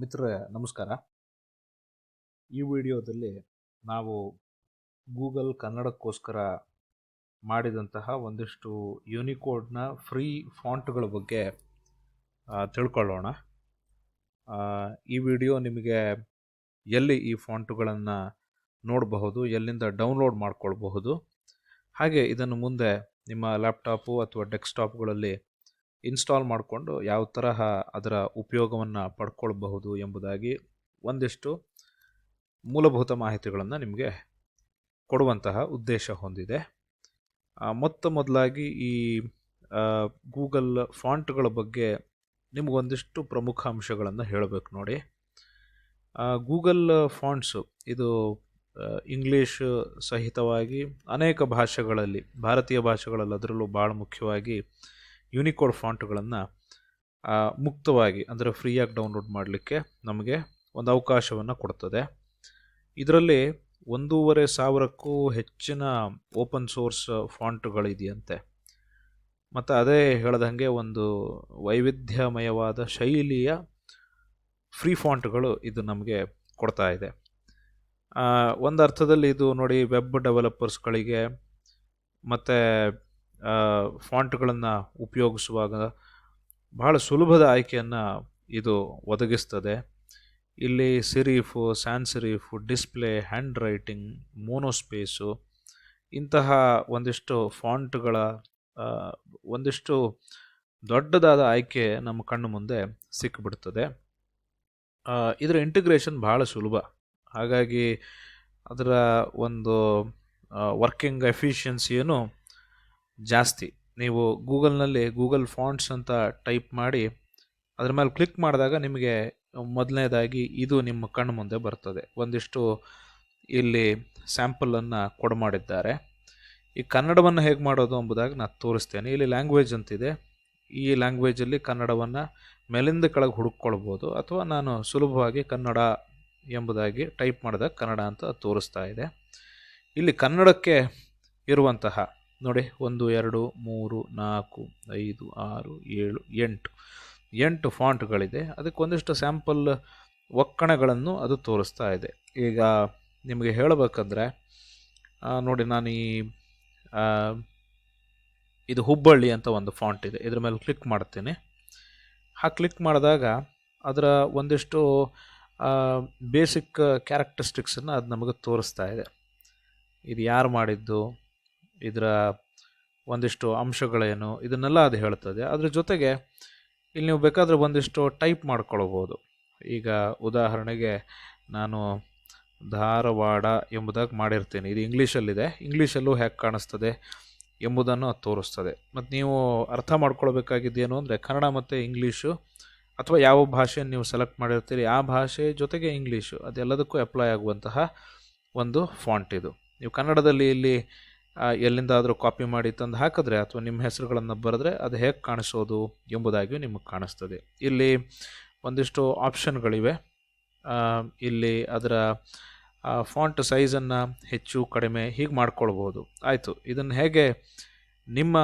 ಮಿತ್ರರೇ ನಮಸ್ಕಾರ. ಈ ವಿಡಿಯೋದಲ್ಲಿ ನಾವು ಗೂಗಲ್ ಕನ್ನಡಕ್ಕೋಸ್ಕರ ಮಾಡಿದಂತಹ ಒಂದಿಷ್ಟು ಯೂನಿಕೋಡ್ನ ಫ್ರೀ ಫಾಂಟ್ಗಳ ಬಗ್ಗೆ ತಿಳ್ಕೊಳ್ಳೋಣ. ಈ ವಿಡಿಯೋ ನಿಮಗೆ ಎಲ್ಲಿ ಈ ಫಾಂಟುಗಳನ್ನು ನೋಡಬಹುದು, ಎಲ್ಲಿಂದ ಡೌನ್ಲೋಡ್ ಮಾಡ್ಕೊಳ್ಬಹುದು, ಹಾಗೆ ಇದನ್ನು ಮುಂದೆ ನಿಮ್ಮ ಲ್ಯಾಪ್ಟಾಪು ಅಥವಾ ಡೆಸ್ಕ್ಟಾಪ್ಗಳಲ್ಲಿ ಇನ್ಸ್ಟಾಲ್ ಮಾಡಿಕೊಂಡು ಯಾವ ತರಹ ಅದರ ಉಪಯೋಗವನ್ನು ಪಡ್ಕೊಳ್ಬಹುದು ಎಂಬುದಾಗಿ ಒಂದಿಷ್ಟು ಮೂಲಭೂತ ಮಾಹಿತಿಗಳನ್ನು ನಿಮಗೆ ಕೊಡುವಂತಹ ಉದ್ದೇಶ ಹೊಂದಿದೆ. ಮೊತ್ತ ಮೊದಲಾಗಿ ಈ ಗೂಗಲ್ ಫಾಂಟ್ಗಳ ಬಗ್ಗೆ ನಿಮಗೊಂದಿಷ್ಟು ಪ್ರಮುಖ ಅಂಶಗಳನ್ನು ಹೇಳಬೇಕು ನೋಡಿ. ಗೂಗಲ್ ಫಾಂಟ್ಸು ಇದು ಇಂಗ್ಲೀಷ್ ಸಹಿತವಾಗಿ ಅನೇಕ ಭಾಷೆಗಳಲ್ಲಿ, ಭಾರತೀಯ ಭಾಷೆಗಳಲ್ಲಿ ಅದರಲ್ಲೂ ಭಾಳ ಮುಖ್ಯವಾಗಿ ಯೂನಿಕೋಡ್ ಫಾಂಟ್ಗಳನ್ನು ಮುಕ್ತವಾಗಿ ಅಂದರೆ ಫ್ರೀಯಾಗಿ ಡೌನ್ಲೋಡ್ ಮಾಡಲಿಕ್ಕೆ ನಮಗೆ ಒಂದು ಅವಕಾಶವನ್ನು ಕೊಡ್ತದೆ. ಇದರಲ್ಲಿ 1,500ಕ್ಕೂ ಹೆಚ್ಚಿನ ಓಪನ್ ಸೋರ್ಸ್ ಫಾಂಟ್ಗಳಿದೆಯಂತೆ. ಮತ್ತು ಅದೇ ಹೇಳ್ದಂಗೆ ಒಂದು ವೈವಿಧ್ಯಮಯವಾದ ಶೈಲಿಯ ಫ್ರೀ ಫಾಂಟ್ಗಳು ಇದು ನಮಗೆ ಕೊಡ್ತಾ ಇದೆ. ಒಂದು ಅರ್ಥದಲ್ಲಿ ಇದು ನೋಡಿ, ವೆಬ್ ಡೆವಲಪರ್ಸ್ಗಳಿಗೆ ಮತ್ತು ಫಾಂಟ್ಗಳನ್ನು ಉಪಯೋಗಿಸುವಾಗ ಬಹಳ ಸುಲಭದ ಆಯ್ಕೆಯನ್ನು ಇದು ಒದಗಿಸ್ತದೆ. ಇಲ್ಲಿ ಸಿರೀಫು, ಸ್ಯಾನ್ ಸಿರೀಫು, ಡಿಸ್ಪ್ಲೇ, ಹ್ಯಾಂಡ್ ರೈಟಿಂಗ್, ಮೋನೋಸ್ಪೇಸು ಇಂತಹ ಒಂದಿಷ್ಟು ಫಾಂಟ್ಗಳ ಒಂದಿಷ್ಟು ದೊಡ್ಡದಾದ ಆಯ್ಕೆ ನಮ್ಮ ಕಣ್ಣು ಮುಂದೆ ಸಿಕ್ಕಿಬಿಡ್ತದೆ. ಇದರ ಇಂಟಿಗ್ರೇಷನ್ ಭಾಳ ಸುಲಭ, ಹಾಗಾಗಿ ಅದರ ಒಂದು ವರ್ಕಿಂಗ್ ಎಫಿಷಿಯನ್ಸಿಯನ್ನು ಜಾಸ್ತಿ. ನೀವು ಗೂಗಲ್ನಲ್ಲಿ ಗೂಗಲ್ ಫಾಂಟ್ಸ್ ಅಂತ ಟೈಪ್ ಮಾಡಿ ಅದ್ರ ಮೇಲೆ ಕ್ಲಿಕ್ ಮಾಡಿದಾಗ ನಿಮಗೆ ಮೊದಲನೇದಾಗಿ ಇದು ನಿಮ್ಮ ಕಣ್ಣು ಮುಂದೆ ಬರ್ತದೆ. ಒಂದಿಷ್ಟು ಇಲ್ಲಿ ಸ್ಯಾಂಪಲನ್ನು ಕೊಡಮಾಡಿದ್ದಾರೆ. ಈ ಕನ್ನಡವನ್ನು ಹೇಗೆ ಮಾಡೋದು ಎಂಬುದಾಗಿ ನಾನು ತೋರಿಸ್ತೇನೆ. ಇಲ್ಲಿ ಲ್ಯಾಂಗ್ವೇಜ್ ಅಂತಿದೆ. ಈ ಲ್ಯಾಂಗ್ವೇಜಲ್ಲಿ ಕನ್ನಡವನ್ನು ಮೇಲಿಂದ ಕೆಳಗೆ ಹುಡುಕ್ಕೊಳ್ಬೋದು, ಅಥವಾ ನಾನು ಸುಲಭವಾಗಿ ಕನ್ನಡ ಎಂಬುದಾಗಿ ಟೈಪ್ ಮಾಡಿದಾಗ ಕನ್ನಡ ಅಂತ ತೋರಿಸ್ತಾ ಇದೆ. ಇಲ್ಲಿ ಕನ್ನಡಕ್ಕೆ ಇರುವಂತಹ ನೋಡಿ 1 2 3 4 5 6 7 8 ಫಾಂಟ್ಗಳಿದೆ. ಅದಕ್ಕೆ ಒಂದಿಷ್ಟು ಸ್ಯಾಂಪಲ್ ಒಕ್ಕಣೆಗಳನ್ನು ಅದು ತೋರಿಸ್ತಾ ಇದೆ. ಈಗ ನಿಮಗೆ ಹೇಳಬೇಕಂದ್ರೆ ನೋಡಿ, ನಾನು ಇದು ಹುಬ್ಬಳ್ಳಿ ಅಂತ ಒಂದು ಫಾಂಟ್ ಇದೆ, ಇದ್ರ ಮೇಲೆ ಕ್ಲಿಕ್ ಮಾಡ್ತೀನಿ. ಕ್ಲಿಕ್ ಮಾಡಿದಾಗ ಅದರ ಒಂದಿಷ್ಟು ಬೇಸಿಕ್ ಕ್ಯಾರೆಕ್ಟರಿಸ್ಟಿಕ್ಸನ್ನು ಅದು ನಮಗೆ ತೋರಿಸ್ತಾ ಇದೆ. ಇದು ಯಾರು ಮಾಡಿದ್ದು, ಇದರ ಒಂದಿಷ್ಟು ಅಂಶಗಳೇನು, ಇದನ್ನೆಲ್ಲ ಅದು ಹೇಳ್ತದೆ. ಅದ್ರ ಜೊತೆಗೆ ಇಲ್ಲಿ ನೀವು ಬೇಕಾದರೆ ಒಂದಿಷ್ಟು ಟೈಪ್ ಮಾಡ್ಕೊಳ್ಬೋದು. ಈಗ ಉದಾಹರಣೆಗೆ ನಾನು ಧಾರವಾಡ ಎಂಬುದಾಗಿ ಮಾಡಿರ್ತೀನಿ. ಇದು ಇಂಗ್ಲೀಷಲ್ಲಿದೆ, ಇಂಗ್ಲೀಷಲ್ಲೂ ಹೇಗೆ ಕಾಣಿಸ್ತದೆ ಎಂಬುದನ್ನು ಅದು ತೋರಿಸ್ತದೆ. ಮತ್ತು ನೀವು ಅರ್ಥ ಮಾಡ್ಕೊಳ್ಬೇಕಾಗಿದ್ದೇನು ಅಂದರೆ, ಕನ್ನಡ ಮತ್ತು ಇಂಗ್ಲೀಷು ಅಥವಾ ಯಾವ ಭಾಷೆಯನ್ನು ನೀವು ಸೆಲೆಕ್ಟ್ ಮಾಡಿರ್ತೀರಿ ಆ ಭಾಷೆ ಜೊತೆಗೆ ಇಂಗ್ಲೀಷು ಅದೆಲ್ಲದಕ್ಕೂ ಅಪ್ಲೈ ಆಗುವಂತಹ ಒಂದು ಫಾಂಟ್ ಇದು. ನೀವು ಕನ್ನಡದಲ್ಲಿ ಇಲ್ಲಿ ಎಲ್ಲಿಂದಾದರೂ ಕಾಪಿ ಮಾಡಿ ತಂದು ಹಾಕಿದ್ರೆ ಅಥವಾ ನಿಮ್ಮ ಹೆಸರುಗಳನ್ನು ಬರೆದ್ರೆ ಅದು ಹೇಗೆ ಕಾಣಿಸೋದು ಎಂಬುದಾಗಿಯೂ ನಿಮಗೆ ಕಾಣಿಸ್ತದೆ. ಇಲ್ಲಿ ಒಂದಿಷ್ಟು ಆಪ್ಷನ್ಗಳಿವೆ. ಇಲ್ಲಿ ಅದರ ಫಾಂಟ್ ಸೈಜನ್ನು ಹೆಚ್ಚು ಕಡಿಮೆ ಹೀಗೆ ಮಾಡ್ಕೊಳ್ಬೋದು. ಆಯಿತು, ಇದನ್ನು ಹೇಗೆ ನಿಮ್ಮ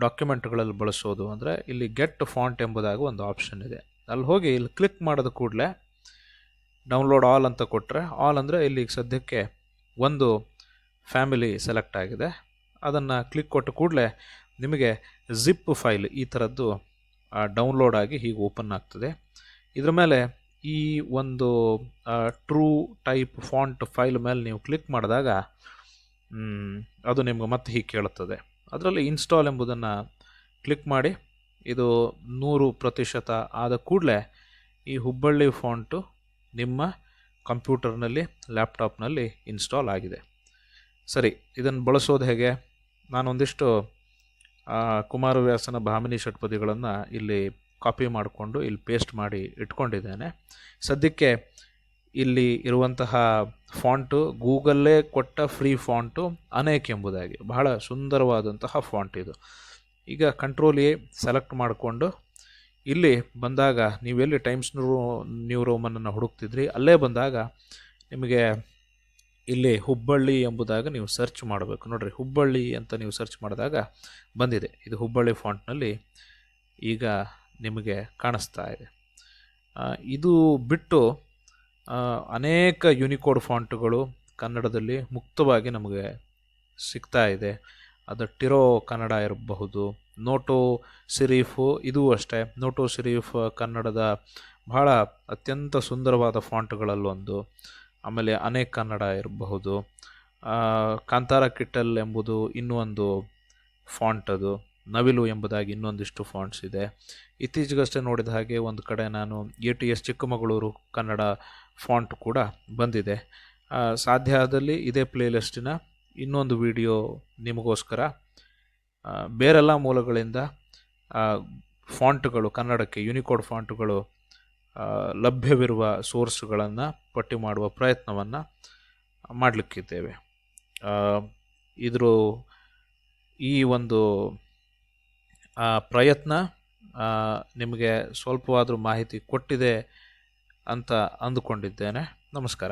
ಡಾಕ್ಯುಮೆಂಟ್ಗಳಲ್ಲಿ ಬಳಸೋದು ಅಂದರೆ, ಇಲ್ಲಿ ಗೆಟ್ ಫಾಂಟ್ ಎಂಬುದಾಗಿ ಒಂದು ಆಪ್ಷನ್ ಇದೆ. ಅಲ್ಲಿ ಹೋಗಿ ಇಲ್ಲಿ ಕ್ಲಿಕ್ ಮಾಡಿದ ಕೂಡಲೇ ಡೌನ್ಲೋಡ್ ಆಲ್ ಅಂತ ಕೊಟ್ಟರೆ, ಆಲ್ ಅಂದರೆ ಇಲ್ಲಿ ಸದ್ಯಕ್ಕೆ ಒಂದು ಫ್ಯಾಮಿಲಿ ಸೆಲೆಕ್ಟ್ ಆಗಿದೆ. ಅದನ್ನು ಕ್ಲಿಕ್ ಕೊಟ್ಟ ಕೂಡಲೇ ನಿಮಗೆ ಜಿಪ್ ಫೈಲ್ ಈ ಥರದ್ದು ಡೌನ್ಲೋಡ್ ಆಗಿ ಹೀಗೆ ಓಪನ್ ಆಗ್ತದೆ. ಇದರ ಮೇಲೆ ಈ ಒಂದು ಟ್ರೂ ಟೈಪ್ ಫಾಂಟ್ ಫೈಲ್ ಮೇಲೆ ನೀವು ಕ್ಲಿಕ್ ಮಾಡಿದಾಗ ಅದು ನಿಮ್ಗೆ ಮತ್ತೆ ಹೀಗೆ ಕೇಳುತ್ತದೆ. ಅದರಲ್ಲಿ ಇನ್ಸ್ಟಾಲ್ ಎಂಬುದನ್ನು ಕ್ಲಿಕ್ ಮಾಡಿ ಇದು 100% ಆದ ಕೂಡಲೇ ಈ ಹುಬ್ಬಳ್ಳಿ ಫಾಂಟು ನಿಮ್ಮ ಕಂಪ್ಯೂಟರ್ನಲ್ಲಿ, ಲ್ಯಾಪ್ಟಾಪ್ನಲ್ಲಿ ಇನ್ಸ್ಟಾಲ್ ಆಗಿದೆ. ಸರಿ, ಇದನ್ನು ಬಳಸೋದು ಹೇಗೆ? ನಾನೊಂದಿಷ್ಟು ಕುಮಾರವ್ಯಾಸನ ಭಾಮಿನಿ ಷಟ್ಪದಿಗಳನ್ನು ಇಲ್ಲಿ ಕಾಪಿ ಮಾಡಿಕೊಂಡು ಇಲ್ಲಿ ಪೇಸ್ಟ್ ಮಾಡಿ ಇಟ್ಕೊಂಡಿದ್ದೇನೆ. ಸದ್ಯಕ್ಕೆ ಇಲ್ಲಿ ಇರುವಂತಹ ಫಾಂಟು ಗೂಗಲ್ಲೇ ಕೊಟ್ಟ ಫ್ರೀ ಫಾಂಟು ಅನೇಕ್ ಎಂಬುದಾಗಿ ಬಹಳ ಸುಂದರವಾದಂತಹ ಫಾಂಟ್ ಇದು. ಈಗ ಕಂಟ್ರೋಲ್ ಎ ಸೆಲೆಕ್ಟ್ ಮಾಡಿಕೊಂಡು ಇಲ್ಲಿ ಬಂದಾಗ ನೀವೆಲ್ಲಿ ಟೈಮ್ಸ್ ನ್ಯೂ ರೋಮನನ್ನು ಹುಡುಕ್ತಿದ್ರಿ ಅಲ್ಲೇ ಬಂದಾಗ ನಿಮಗೆ ಇಲ್ಲಿ ಹುಬ್ಬಳ್ಳಿ ಎಂಬುದಾಗ ನೀವು ಸರ್ಚ್ ಮಾಡಬೇಕು. ನೋಡಿರಿ, ಹುಬ್ಬಳ್ಳಿ ಅಂತ ನೀವು ಸರ್ಚ್ ಮಾಡಿದಾಗ ಬಂದಿದೆ. ಇದು ಹುಬ್ಬಳ್ಳಿ ಫಾಂಟ್ನಲ್ಲಿ ಈಗ ನಿಮಗೆ ಕಾಣಿಸ್ತಾ ಇದೆ. ಇದು ಬಿಟ್ಟು ಅನೇಕ ಯುನಿಕೋಡ್ ಫಾಂಟ್ಗಳು ಕನ್ನಡದಲ್ಲಿ ಮುಕ್ತವಾಗಿ ನಮಗೆ ಸಿಗ್ತಾ ಇದೆ. ಅದು ಟಿರೋ ಕನ್ನಡ ಇರಬಹುದು, ನೋಟೋ ಸಿರೀಫು ಇದೂ ಅಷ್ಟೇ. ನೋಟೋ ಸಿರೀಫ್ ಕನ್ನಡದ ಬಹಳ ಅತ್ಯಂತ ಸುಂದರವಾದ ಫಾಂಟ್ಗಳಲ್ಲೊಂದು. ಆಮೇಲೆ ಅನೇಕ ಕನ್ನಡ ಇರಬಹುದು. ಕಾಂತಾರ ಕಿಟ್ಟಲ್ ಎಂಬುದು ಇನ್ನೂ ಒಂದು ಫಾಂಟ್, ಅದು ನವಿಲು ಎಂಬುದಾಗಿ ಇನ್ನೊಂದಿಷ್ಟು ಫಾಂಟ್ಸ್ ಇದೆ. ಇತ್ತೀಚೆಗಷ್ಟೇ ನೋಡಿದ ಹಾಗೆ ಒಂದು ಕಡೆ ನಾನು ATS ಚಿಕ್ಕಮಗಳೂರು ಕನ್ನಡ ಫಾಂಟ್ ಕೂಡ ಬಂದಿದೆ. ಸಾಧ್ಯ ಆದಲ್ಲಿ ಇದೇ ಪ್ಲೇಲಿಸ್ಟಿನ ಇನ್ನೊಂದು ವಿಡಿಯೋ ನಿಮಗೋಸ್ಕರ ಬೇರೆಲ್ಲ ಮೂಲಗಳಿಂದ ಫಾಂಟ್ಗಳು, ಕನ್ನಡಕ್ಕೆ ಯುನಿಕೋಡ್ ಫಾಂಟ್ಗಳು ಲಭ್ಯವಿರುವ ಸೋರ್ಸ್ಗಳನ್ನು ಪಟ್ಟಿ ಮಾಡುವ ಪ್ರಯತ್ನವನ್ನು ಮಾಡಲಿಕ್ಕಿದ್ದೇವೆ. ಈ ಒಂದು ಪ್ರಯತ್ನ ನಿಮಗೆ ಸ್ವಲ್ಪವಾದರೂ ಮಾಹಿತಿ ಕೊಟ್ಟಿದೆ ಅಂತ ಅಂದುಕೊಂಡಿದ್ದೇನೆ. ನಮಸ್ಕಾರ.